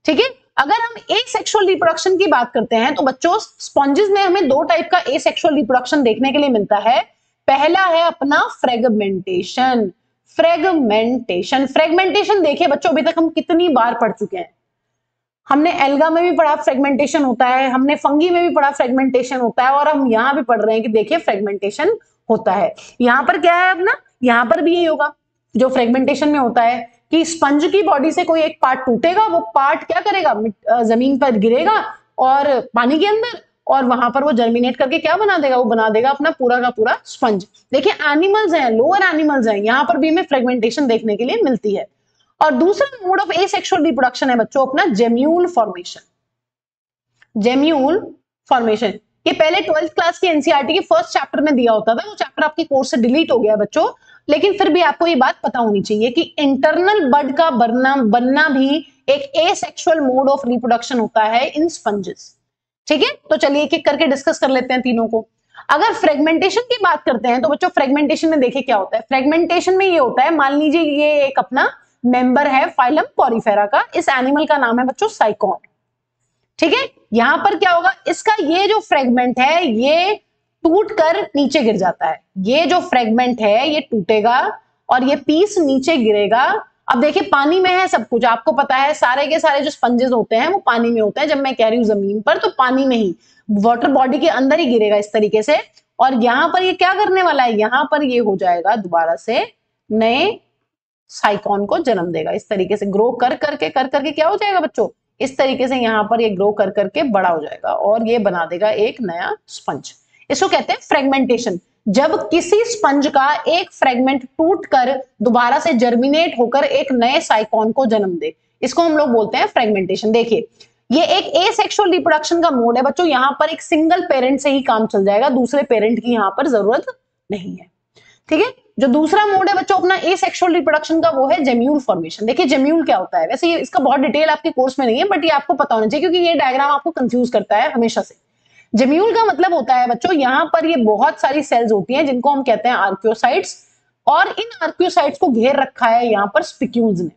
ठीक है, अगर हम एसेक्सुअल रिप्रोडक्शन की बात करते हैं तो बच्चों स्पॉन्जेस में हमें दो टाइप का एसेक्सुअल रिप्रोडक्शन देखने के लिए मिलता है। पहला है अपना फ्रेगमेंटेशन। फ्रेगमेंटेशन देखिए बच्चों अभी तक हम कितनी बार पढ़ चुके हैं। हमने एल्गा में भी पढ़ा फ्रेगमेंटेशन होता है, हमने फंगी में भी पढ़ा फ्रेगमेंटेशन होता है, और हम यहां भी पढ़ रहे हैं कि देखिए फ्रेगमेंटेशन होता है। यहां पर क्या है अपना, यहां पर भी यही होगा जो फ्रेगमेंटेशन में होता है कि स्पंज की बॉडी से कोई एक पार्ट टूटेगा, वो पार्ट क्या करेगा, जमीन पर गिरेगा और पानी के अंदर, और वहां पर वो जर्मिनेट करके क्या बना देगा, वो बना देगा अपना पूरा का पूरा स्पंज। देखिए एनिमल्स हैं, लोअर एनिमल्स हैं, यहां पर भी हमें फ्रेगमेंटेशन देखने के लिए मिलती है। और दूसरा मोड ऑफ एसेक्सुअल रिप्रोडक्शन है बच्चों अपना जेम्यूल फॉर्मेशन। जेम्यूल फॉर्मेशन ये पहले 12th क्लास की एनसीईआरटी के फर्स्ट चैप्टर में दिया होता था, वो चैप्टर आपके कोर्स से डिलीट हो गया बच्चों, लेकिन फिर भी आपको ये बात पता होनी चाहिए कि इंटरनल बड का बनना भी एक एसेक्सुअल मोड ऑफ रिप्रोडक्शन होता है इन स्पंजेस। ठीक है, तो चलिए एक एक करके डिस्कस कर लेते हैं तीनों को। अगर फ्रेगमेंटेशन की बात करते हैं तो बच्चों फ्रेगमेंटेशन में देखिए क्या होता है। फ्रेगमेंटेशन में ये होता है, मान लीजिए ये एक अपना मेंबर है फाइलम पॉरीफेरा का, इस एनिमल का नाम है बच्चों साइकॉन, ठीक है। यहां पर क्या होगा, इसका ये जो फ्रेगमेंट है ये टूट कर नीचे गिर जाता है, ये जो फ्रेगमेंट है ये टूटेगा और ये पीस नीचे गिरेगा। अब देखिए पानी में है सब कुछ, आपको पता है सारे के सारे जो स्पंजेस होते हैं वो पानी में होते हैं, जब मैं कह रही हूं जमीन पर तो पानी में ही, वाटर बॉडी के अंदर ही गिरेगा इस तरीके से। और यहां पर ये क्या करने वाला है, यहां पर ये हो जाएगा दोबारा से नए साइकॉन को जन्म देगा, इस तरीके से ग्रो कर करके क्या हो जाएगा बच्चों, इस तरीके से यहां पर ये ग्रो कर करके बड़ा हो जाएगा और ये बना देगा एक नया स्पंज। इसको कहते हैं फ्रेगमेंटेशन। जब किसी स्पंज का एक फ्रेगमेंट टूटकर दोबारा से जर्मिनेट होकर एक नए साइकॉन को जन्म दे, इसको हम लोग बोलते हैं फ्रेगमेंटेशन। देखिए ये एक एसेक्सुअल रिप्रोडक्शन का मोड है बच्चों, यहां पर एक सिंगल पेरेंट से ही काम चल जाएगा, दूसरे पेरेंट की यहां पर जरूरत नहीं है, ठीक है। जो दूसरा मोड है बच्चों अपना एसेक्सुअल रिप्रोडक्शन का, वो है जेम्यूल फॉर्मेशन। देखिए जेम्यूल क्या होता है, वैसे ये इसका बहुत डिटेल आपके कोर्स में नहीं है, बट ये आपको पता होना चाहिए क्योंकि ये डायग्राम आपको कंफ्यूज करता है हमेशा से। जेम्यूल का मतलब होता है बच्चों, यहां पर ये बहुत सारी सेल्स होती हैं जिनको हम कहते हैं आर्कियोसाइट्स, और इन आर्कियोसाइट्स को घेर रखा है यहां पर स्पिक्यूल्स ने।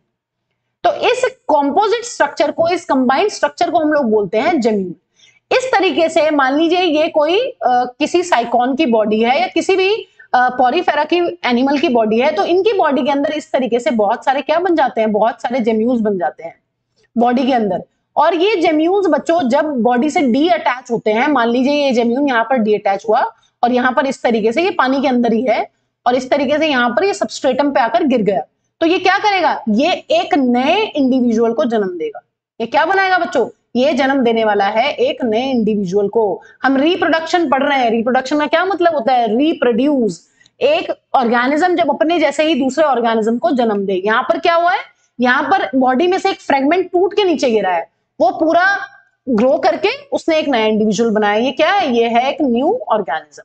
तो इस कॉम्पोजिट स्ट्रक्चर को, इस कंबाइंड स्ट्रक्चर को हम लोग बोलते हैं जेम्यूल। इस तरीके से मान लीजिए ये कोई किसी साइकॉन की बॉडी है या किसी भी पॉरीफेरा की एनिमल की बॉडी है, तो इनकी बॉडी के अंदर इस तरीके से बहुत सारे क्या बन जाते हैं, बहुत सारे जेम्यूल्स बन जाते हैं बॉडी के अंदर। और ये जेम्यूल्स बच्चों जब बॉडी से डी अटैच होते हैं, मान लीजिए ये जेम्यूल यहाँ पर डी अटैच हुआ और यहाँ पर इस तरीके से ये पानी के अंदर ही है और इस तरीके से यहाँ पर ये सबस्ट्रेटम पे आकर गिर गया, तो ये क्या करेगा, ये एक नए इंडिविजुअल को जन्म देगा। ये क्या बनाएगा बच्चों, ये जन्म देने वाला है एक नए इंडिविजुअल को। हम रिप्रोडक्शन पढ़ रहे हैं, रिप्रोडक्शन का क्या मतलब होता है, रिप्रोड्यूस। एक ऑर्गेनिज्म जब अपने जैसे ही दूसरे ऑर्गेनिज्म को जन्म दे, यहां पर क्या हुआ है, यहां पर बॉडी में से एक फ्रेगमेंट टूट के नीचे गिरा है, वो पूरा ग्रो करके उसने एक नया इंडिविजुअल बनाया। ये क्या है, ये है एक न्यू ऑर्गेनिज्म।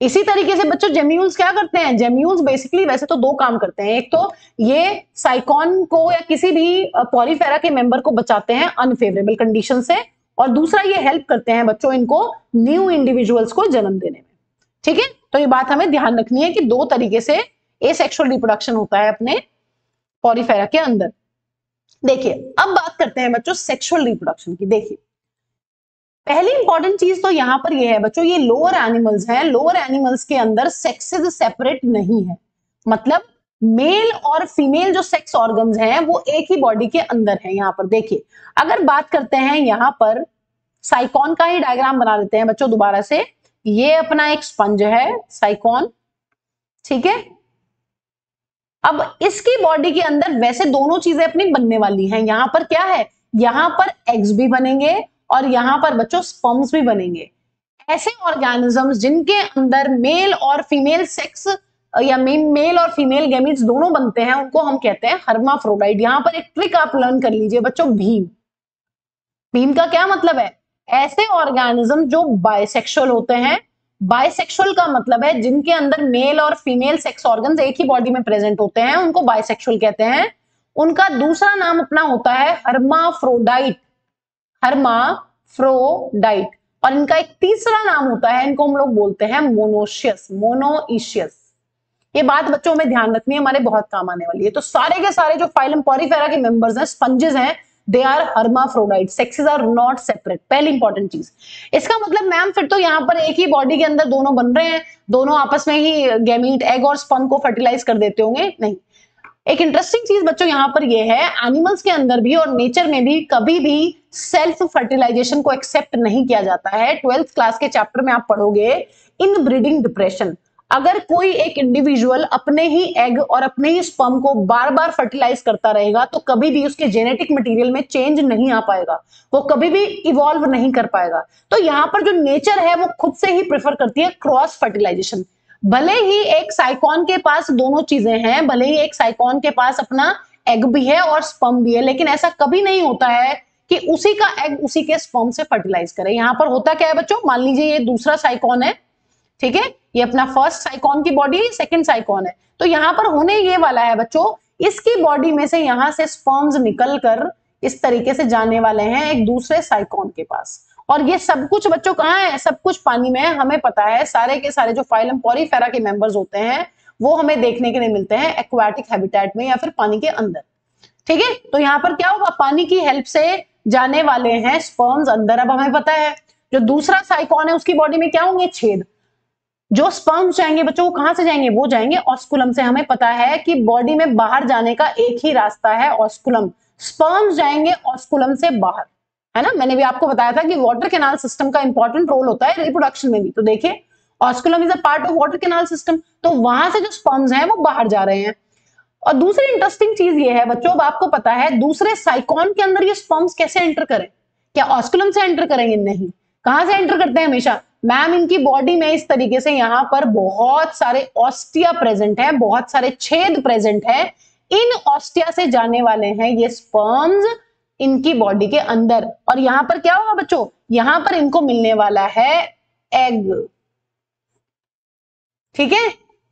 इसी तरीके से बच्चों जेम्यूल्स क्या करते हैं, जेम्यूल्स बेसिकली वैसे तो दो काम करते हैं, एक तो ये साइकॉन को या किसी भी पॉरीफेरा के मेंबर को बचाते हैं अनफेवरेबल कंडीशन से, और दूसरा ये हेल्प करते हैं बच्चों इनको न्यू इंडिविजुअल्स को जन्म देने में, ठीक है। तो ये बात हमें ध्यान रखनी है कि दो तरीके से एसेक्सुअल रिप्रोडक्शन होता है अपने पॉरीफेरा के अंदर। देखिए अब बात करते हैं बच्चों सेक्सुअल रिप्रोडक्शन की। देखिए पहली इंपॉर्टेंट चीज तो यहां पर ये है बच्चों, ये लोअर एनिमल्स हैं, लोअर एनिमल्स के अंदर सेक्सेस सेपरेट नहीं है, मतलब मेल और फीमेल जो सेक्स ऑर्गन्स हैं वो एक ही बॉडी के अंदर है। यहां पर देखिए अगर बात करते हैं यहां पर साइकॉन का ही डायग्राम बना लेते हैं बच्चों दोबारा से, ये अपना एक स्पंज है साइकॉन, ठीक है। अब इसकी बॉडी के अंदर वैसे दोनों चीजें अपनी बनने वाली हैं, यहां पर क्या है, यहां पर एग्स भी बनेंगे और यहां पर बच्चों स्पर्म्स भी बनेंगे। ऐसे ऑर्गेनिजम्स जिनके अंदर मेल और फीमेल सेक्स या मेल और फीमेल गैमीट्स दोनों बनते हैं उनको हम कहते हैं हर्माफ्रोडाइट। यहां पर एक ट्रिक आप लर्न कर लीजिए बच्चों, भीम। भीम का क्या मतलब है, ऐसे ऑर्गेनिज्म जो बाइसेक्सुअल होते हैं। बाइसेक्सुअल का मतलब है जिनके अंदर मेल और फीमेल सेक्स ऑर्गन्स एक ही बॉडी में प्रेजेंट होते हैं, उनको बाइसेक्सुअल कहते हैं। उनका दूसरा नाम अपना होता है हर्माफ्रोडाइट, हर्माफ्रोडाइट। और इनका एक तीसरा नाम होता है, इनको हम लोग बोलते हैं मोनोशियस, मोनोइशियस। ये बात बच्चों में ध्यान रखनी है, हमारे बहुत काम आने वाली है। तो सारे के सारे जो फाइलम पॉरीफेरा के मेंबर्स हैं, स्पंजेस हैं, they are hermaphrodite, sexes are not separate. पहली इंपॉर्टेंट चीज। इसका मतलब मैम फिर तो यहाँ पर एक ही बॉडी के अंदर दोनों बन रहे हैं, दोनों आपस में ही गैमीट एग और स्पर्म को फर्टिलाइज कर देते होंगे, नहीं। एक इंटरेस्टिंग चीज बच्चों यहाँ पर ये है, एनिमल्स के अंदर भी और नेचर में भी कभी भी सेल्फ फर्टिलाइजेशन को एक्सेप्ट नहीं किया जाता है। 12th क्लास के चैप्टर में आप पढ़ोगे इनब्रीडिंग डिप्रेशन। अगर कोई एक इंडिविजुअल अपने ही एग और अपने ही स्पर्म को बार बार फर्टिलाइज करता रहेगा तो कभी भी उसके जेनेटिक मटेरियल में चेंज नहीं आ पाएगा, वो कभी भी इवॉल्व नहीं कर पाएगा। तो यहाँ पर जो नेचर है वो खुद से ही प्रेफर करती है क्रॉस फर्टिलाइजेशन। भले ही एक साइकॉन के पास दोनों चीजें हैं, भले ही एक साइकॉन के पास अपना एग भी है और स्पर्म भी है, लेकिन ऐसा कभी नहीं होता है कि उसी का एग उसी के स्पर्म से फर्टिलाइज करे। यहां पर होता क्या है बच्चों, मान लीजिए ये दूसरा साइकॉन है, ठीक है, ये अपना फर्स्ट साइकॉन की बॉडी है, सेकंड साइकॉन है। तो यहां पर होने ये वाला है बच्चों, इसकी बॉडी में से यहां से स्पर्म्स निकल कर इस तरीके से जाने वाले हैं एक दूसरे साइकॉन के पास, और ये सब कुछ बच्चों कहाँ है, सब कुछ पानी में है। हमें पता है सारे के सारे जो फाइलम पॉरीफेरा के मेंबर्स होते हैं वो हमें देखने के लिए मिलते हैं एक्वाटिक हैबिटेट में या फिर पानी के अंदर। ठीक है, तो यहाँ पर क्या होगा, पानी की हेल्प से जाने वाले हैं स्पर्म्स अंदर। अब हमें पता है जो दूसरा साइकॉन है उसकी बॉडी में क्या होंगे, छेद। जो स्पर्म्स जाएंगे बच्चों वो कहां से जाएंगे, वो जाएंगे ऑस्कुलम से। हमें पता है कि बॉडी में बाहर जाने का एक ही रास्ता है, ऑस्कुलम। स्पर्म्स जाएंगे ऑस्कुलम से बाहर, है ना। मैंने भी आपको बताया था कि वाटर कैनाल सिस्टम का इंपॉर्टेंट रोल होता है रिप्रोडक्शन में भी। तो देखिए osculum is a part of water canal system, तो वहां से जो स्पर्म्स हैं वो बाहर जा रहे हैं। और दूसरी इंटरेस्टिंग चीज ये है बच्चों, अब आपको पता है दूसरे साइकॉन के अंदर ये स्पर्म्स कैसे एंटर करें, क्या ऑस्कुलम से एंटर करेंगे, नहीं। कहां से एंटर करते हैं हमेशा, मैम इनकी बॉडी में इस तरीके से यहां पर बहुत सारे ऑस्टिया प्रेजेंट है, बहुत सारे छेद प्रेजेंट है। इन ऑस्टिया से जाने वाले हैं ये स्पर्म्स इनकी बॉडी के अंदर। और यहां पर क्या होगा बच्चों, यहां पर इनको मिलने वाला है एग। ठीक है,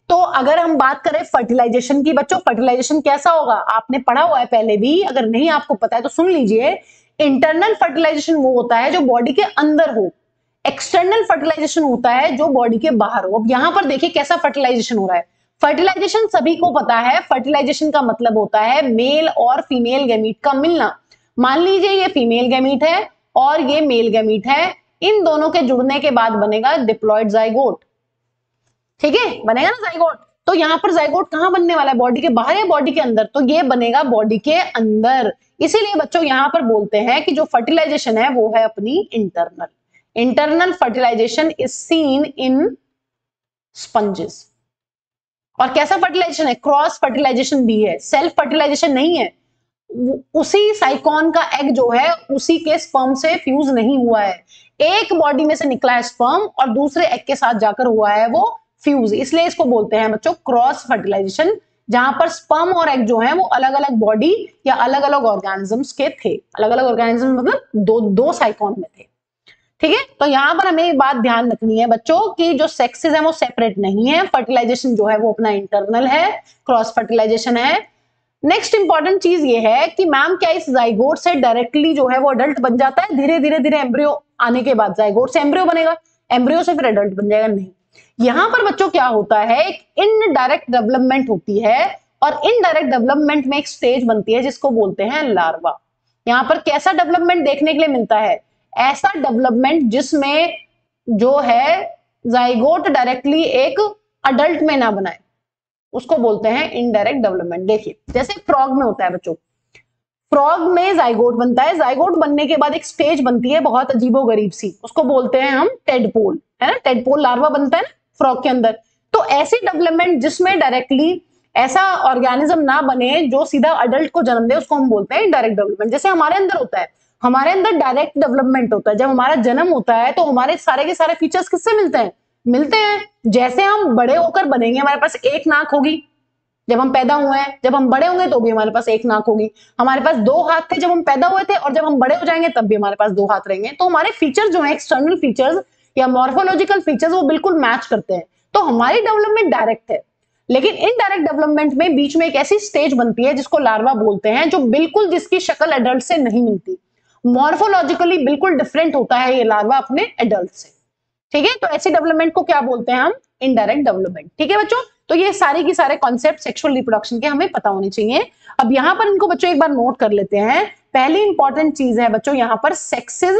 तो अगर हम बात करें फर्टिलाइजेशन की बच्चों, फर्टिलाइजेशन कैसा होगा आपने पढ़ा हुआ है पहले भी, अगर नहीं आपको पता है तो सुन लीजिए। इंटरनल फर्टिलाइजेशन वो होता है जो बॉडी के अंदर हो, एक्सटर्नल फर्टिलाइजेशन होता है जो बॉडी के बाहर हो। अब यहां पर देखिए कैसा फर्टिलाइजेशन हो रहा है। फर्टिलाइजेशन सभी को पता है, फर्टिलाइजेशन का मतलब होता है मेल और फीमेल गैमीट का मिलना। मान लीजिए ये फीमेल गैमीट है और ये मेल गैमीट है, इन दोनों के जुड़ने के बाद बनेगा डिप्लॉयड जाइगोट। ठीक है, बनेगा ना जाइगोट। तो यहां पर जाइगोट कहां बनने वाला है, बॉडी के बाहर या बॉडी के अंदर, तो ये बनेगा बॉडी के अंदर। इसीलिए बच्चों यहां पर बोलते हैं कि जो फर्टिलाइजेशन है वो है अपनी internal. Internal fertilization is seen in sponges. और कैसा फर्टिलाइजेशन है, क्रॉस फर्टिलाइजेशन भी है, सेल्फ फर्टिलाइजेशन नहीं है। उसी साइकॉन का एग जो है उसी के स्पर्म से फ्यूज नहीं हुआ है, एक बॉडी में से निकला है स्पर्म और दूसरे एग के साथ जाकर हुआ है वो फ्यूज, इसलिए इसको बोलते हैं बच्चों क्रॉस फर्टिलाइजेशन, जहां पर स्पर्म और एग जो है वो अलग अलग बॉडी या अलग अलग ऑर्गेनिजम्स के थे। अलग अलग ऑर्गेनिज्म मतलब दो साइकॉन में थे। ठीक है, तो यहां पर हमें एक बात ध्यान रखनी है बच्चों कि जो सेक्सेस है वो सेपरेट नहीं है, फर्टिलाइजेशन जो है वो अपना इंटरनल है, क्रॉस फर्टिलाइजेशन है। नेक्स्ट इंपॉर्टेंट चीज ये है कि मैम क्या इस जाइगोट से डायरेक्टली जो है वो अडल्ट बन जाता है, धीरे धीरे धीरे एम्ब्रियो आने के बाद जाइगोट से एम्ब्रियो बनेगा, एम्ब्रियो से फिर अडल्ट बन जाएगा, नहीं। यहां पर बच्चों क्या होता है, एक इनडायरेक्ट डेवलपमेंट होती है और इनडायरेक्ट डेवलपमेंट में एक स्टेज बनती है जिसको बोलते हैं लार्वा। यहां पर कैसा डेवलपमेंट देखने के लिए मिलता है, ऐसा डेवलपमेंट जिसमें जो है जाइगोट डायरेक्टली एक अडल्ट में ना बनाए, उसको बोलते हैं इनडायरेक्ट डेवलपमेंट। देखिए जैसे फ्रॉग में होता है बच्चों, फ्रॉग में जाइगोट बनता है, जाइगोट बनने के बाद एक स्टेज बनती है बहुत अजीबोगरीब सी, उसको बोलते हैं हम टेडपोल, है ना। टेडपोल लार्वा बनता है ना फ्रॉग के अंदर। तो ऐसी डेवलपमेंट जिसमें डायरेक्टली ऐसा ऑर्गेनिज्म ना बने जो सीधा अडल्ट को जन्म दे, उसको हम बोलते हैं इनडायरेक्ट डेवलपमेंट। जैसे हमारे अंदर होता है, हमारे अंदर डायरेक्ट डेवलपमेंट होता है, जब हमारा जन्म होता है तो हमारे सारे के सारे फीचर्स किससे मिलते हैं, मिलते हैं। जैसे हम बड़े होकर बनेंगे, हमारे पास एक नाक होगी जब हम पैदा हुए हैं, जब हम बड़े होंगे तो भी हमारे पास एक नाक होगी। हमारे पास दो हाथ थे जब हम पैदा हुए थे और जब हम बड़े हो जाएंगे तब भी हमारे पास दो हाथ रहेंगे। तो हमारे फीचर्स जो है, एक्सटर्नल फीचर्स या मॉर्फोलॉजिकल फीचर्स, वो बिल्कुल मैच करते हैं। तो हमारी डेवलपमेंट डायरेक्ट है, लेकिन इनडायरेक्ट डेवलपमेंट में बीच में एक ऐसी स्टेज बनती है जिसको लार्वा बोलते हैं, जो बिल्कुल जिसकी शक्ल एडल्ट से नहीं मिलती, मॉर्फोलॉजिकली बिल्कुल डिफरेंट होता है ये लार्वा अपने एडल्ट से। ठीक है, तो ऐसी डेवलपमेंट को क्या बोलते हैं हम, इनडायरेक्ट डेवलपमेंट। ठीक है बच्चों, तो ये सारी की सारे कॉन्सेप्ट सेक्सुअल रिप्रोडक्शन के हमें पता होने चाहिए। अब यहां पर इनको बच्चों एक बार नोट कर लेते हैं। पहली इंपॉर्टेंट चीज है बच्चों यहां पर, sexes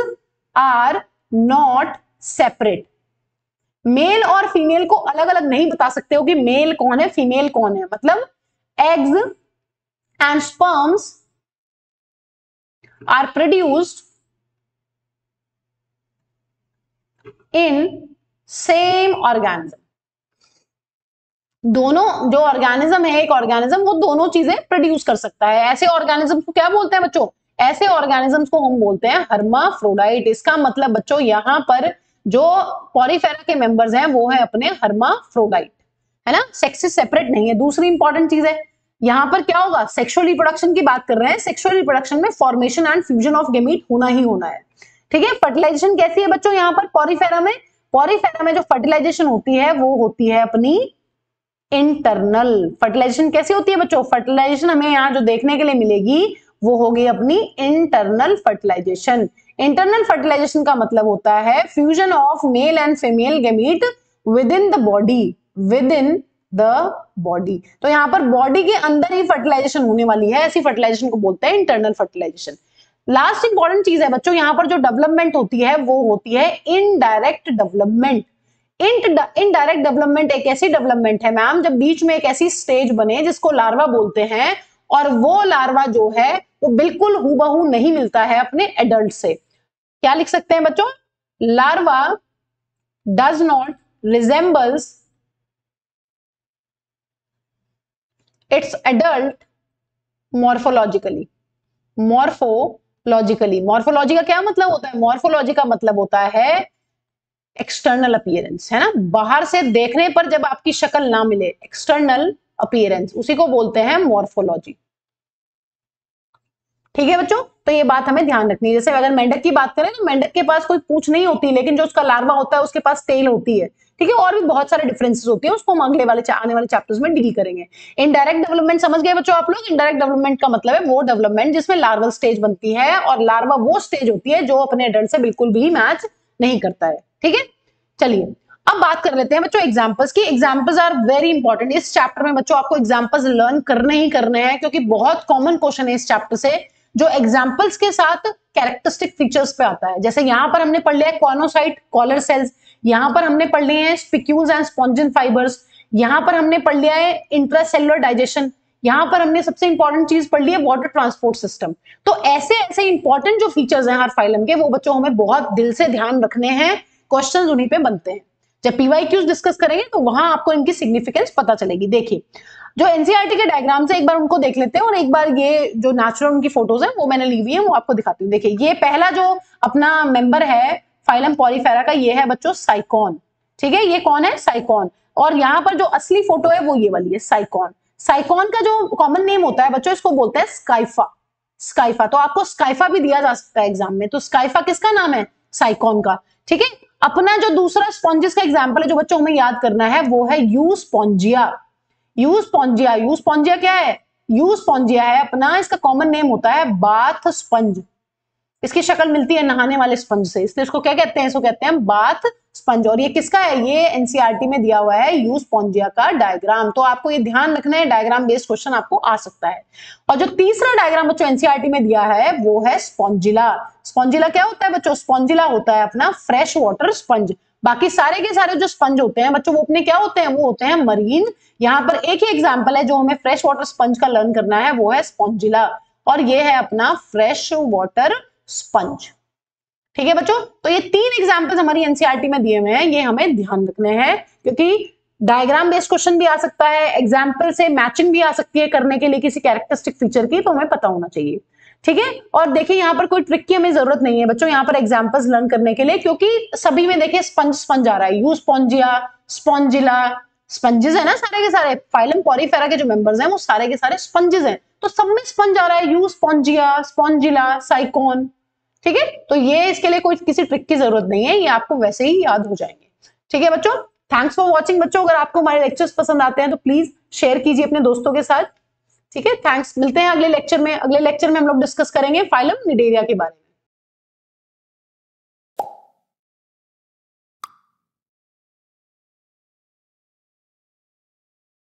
are not separate. Male और फीमेल को अलग अलग नहीं बता सकते हो कि मेल कौन है फीमेल कौन है, मतलब eggs and sperms are produced in same organism. दोनों जो ऑर्गेनिज्म है, एक ऑर्गेनिज्म वो दोनों चीजें प्रोड्यूस कर सकता है। ऐसे ऑर्गेनिज्म को क्या बोलते हैं बच्चों, ऐसे ऑर्गेनिजम्स को हम बोलते हैं हर्माफ्रोडाइट। इसका मतलब बच्चों यहां पर जो पॉलीफेरा के मेंबर्स हैं वो है अपने हर्माफ्रोडाइट, है ना, सेक्सेस सेपरेट नहीं है। दूसरी इंपॉर्टेंट चीज है, यहां पर क्या होगा, सेक्सुअल रिप्रोडक्शन की बात कर रहे हैं, सेक्सुअल रिप्रोडक्शन में formation and fusion of gamete होना ही होना है। ठीक है, फर्टिलाइजेशन कैसी है बच्चों यहां पर पॉलीफेरा में, पॉलीफेरा में जो फर्टिलाइजेशन होती है वो होती है अपनी इंटरनल। फर्टिलाइजेशन कैसी होती है बच्चों, फर्टिलाइजेशन हमें यहां जो देखने के लिए मिलेगी वो होगी अपनी इंटरनल फर्टिलाइजेशन। इंटरनल फर्टिलाइजेशन का मतलब होता है fusion of male and female gamete with in the body, with in the body. तो यहाँ पर बॉडी के अंदर ही फर्टिलाइजेशन होने वाली है, ऐसी फर्टिलाइजेशन को बोलते हैं इंटरनल फर्टिलाइजेशन। लास्ट इंपॉर्टेंट चीज है बच्चों, यहां पर जो डेवलपमेंट होती है वो होती है इनडायरेक्ट डेवलपमेंट। इनडायरेक्ट डेवलपमेंट एक ऐसी डेवलपमेंट है मैम जब बीच में एक ऐसी स्टेज बने जिसको लार्वा बोलते हैं, और वो लार्वा जो है वो बिल्कुल हूबहू नहीं मिलता है अपने एडल्ट से। क्या लिख सकते हैं बच्चों? Larva does not resembles it's adult morphologically. Morphology का क्या मतलब होता है? मॉर्फोलॉजी का मतलब होता है एक्सटर्नल अपीयरेंस, है ना, बाहर से देखने पर जब आपकी शक्ल ना मिले, एक्सटर्नल अपीयरेंस, उसी को बोलते हैं मॉर्फोलॉजी। ठीक है बच्चों, तो ये बात हमें ध्यान रखनी है। जैसे अगर मेंढक की बात करें तो मेंढक के पास कोई पूंछ नहीं होती, लेकिन जो उसका लार्वा होता है उसके पास टेल होती है। ठीक है, और भी बहुत सारे डिफरेंसेस होते हैं, उसको हम अगले वाले आने वाले चैप्टर्स में डील करेंगे। इनडायरेक्ट डेवलपमेंट समझ गए बच्चों आप लोग? इनडायरेक्ट डेवलपमेंट का मतलब है वो डेवलपमेंट जिसमें लार्वल स्टेज बनती है, और लार्वा वो स्टेज होती है जो अपने एडल्ट से बिल्कुल भी मैच नहीं करता है। ठीक है, चलिए अब बात कर लेते हैं बच्चों एग्जांपल्स की। Examples are very important. इस चैप्टर में बच्चों आपको एग्जांपल्स लर्न करने ही करने हैं, क्योंकि बहुत कॉमन क्वेश्चन है इस चैप्टर से जो एग्जांपल्स के साथ कैरेक्टरिस्टिक फीचर्स पे आता है। जैसे यहां पर हमने पढ़ लिया है कॉर्नोसाइट कॉलर सेल्स, यहां पर हमने पढ़ लिए हैं स्पिक्यूल्स एंड स्पॉन्जिन फाइबर्स, यहां पर हमने पढ़ लिया है इंट्रासेलुलर डाइजेशन, यहां पर हमने सबसे इंपॉर्टेंट चीज पढ़ ली है वाटर ट्रांसपोर्ट सिस्टम। तो ऐसे ऐसे इंपॉर्टेंट जो फीचर्स हैं हर फाइलम के, वो बच्चों हमें बहुत दिल से ध्यान रखने हैं, क्वेश्चंस उन्हीं पे बनते हैं। जब पीवाईक्यूज डिस्कस करेंगे तो वहां आपको इनकी सिग्निफिकेंस पता चलेगी। देखिए जो एनसीईआरटी के डायग्राम्स है एक बार उनको देख लेते हैं, और एक बार ये जो नेचुरल उनकी फोटोज है वो मैंने ली हुई है, वो आपको दिखाती हूँ। देखिए ये पहला जो अपना मेंबर है फाइलम पॉलीफेरा का, ये है बच्चों साइकॉन। ठीक है, ये कौन है? साइकॉन। और यहाँ पर जो असली फोटो है वो ये वाली है, साइकॉन। साइकॉन का जो कॉमन नेम होता है बच्चों, इसको बोलते हैं स्काइफा। स्काइफा, तो आपको स्काइफा भी दिया जा सकता है एग्जाम में, तो स्काइफा किसका नाम है? साइकॉन का। ठीक है, अपना जो दूसरा स्पॉन्जिस का एग्जाम्पल है जो बच्चों हमें याद करना है वो है यूस्पोंजिया। यूस्पोंजिया, यूस्पोंजिया क्या है? यूस्पोंजिया है अपना, इसका कॉमन नेम होता है बाथ स्पंज। इसकी शक्ल मिलती है नहाने वाले स्पंज से, इसलिए इसको क्या कहते हैं? इसको कहते हैं बाथ स्पंज। और ये किसका है? ये एनसीईआरटी में दिया हुआ है यूस्पोंजिया का डायग्राम। तो आपको ये ध्यान रखना है, डायग्राम बेस्ड क्वेश्चन आपको आ सकता है। और जो तीसरा डायग्राम बच्चों एनसीईआरटी में दिया है वो है स्पॉन्जिला। स्पॉन्जिला क्या होता है बच्चों? स्पॉन्जिला होता है अपना फ्रेश वाटर स्पंज। बाकी सारे के सारे जो स्पंज होते हैं बच्चों वो अपने क्या होते हैं? वो होते हैं मरीन। यहाँ पर एक ही एग्जाम्पल है जो हमें फ्रेश वाटर स्पंज का लर्न करना है, वो है स्पॉन्जिला, और ये है अपना फ्रेश वाटर स्पंज। ठीक है बच्चों, तो ये तीन एग्जांपल्स हमारी एनसीईआरटी में दिए हुए हैं, ये हमें ध्यान रखने हैं, क्योंकि डायग्राम बेस्ड क्वेश्चन भी आ सकता है, एग्जांपल से मैचिंग भी आ सकती है करने के लिए किसी कैरेक्टरिस्टिक फीचर की, तो हमें पता होना चाहिए। ठीक है, और देखिए यहाँ पर कोई ट्रिक की हमें जरूरत नहीं है बच्चों यहाँ पर एग्जांपल्स लर्न करने के लिए, क्योंकि सभी में देखिए स्पंज स्पंज आ रहा है, यूस्पोंजिया, स्पॉन्जिला, स्पंजेस है ना सारे के सारे, फाइलम पॉलीफेरा के जो मेंबर्स हैं वो सारे के सारे स्पंजेस हैं, तो सब में स्पंज आ रहा है, यूस्पोंजिया, स्पॉन्जिला, साइकॉन। ठीक है, तो ये इसके लिए कोई किसी ट्रिक की जरूरत नहीं है, ये आपको वैसे ही याद हो जाएंगे। ठीक है बच्चों, थैंक्स फॉर वॉचिंग बच्चों। अगर आपको हमारे लेक्चर्स पसंद आते हैं तो प्लीज शेयर कीजिए अपने दोस्तों के साथ। ठीक है, थैंक्स, मिलते हैं अगले लेक्चर में। अगले लेक्चर में हम लोग डिस्कस करेंगे फाइलम निडेरिया के बारे में।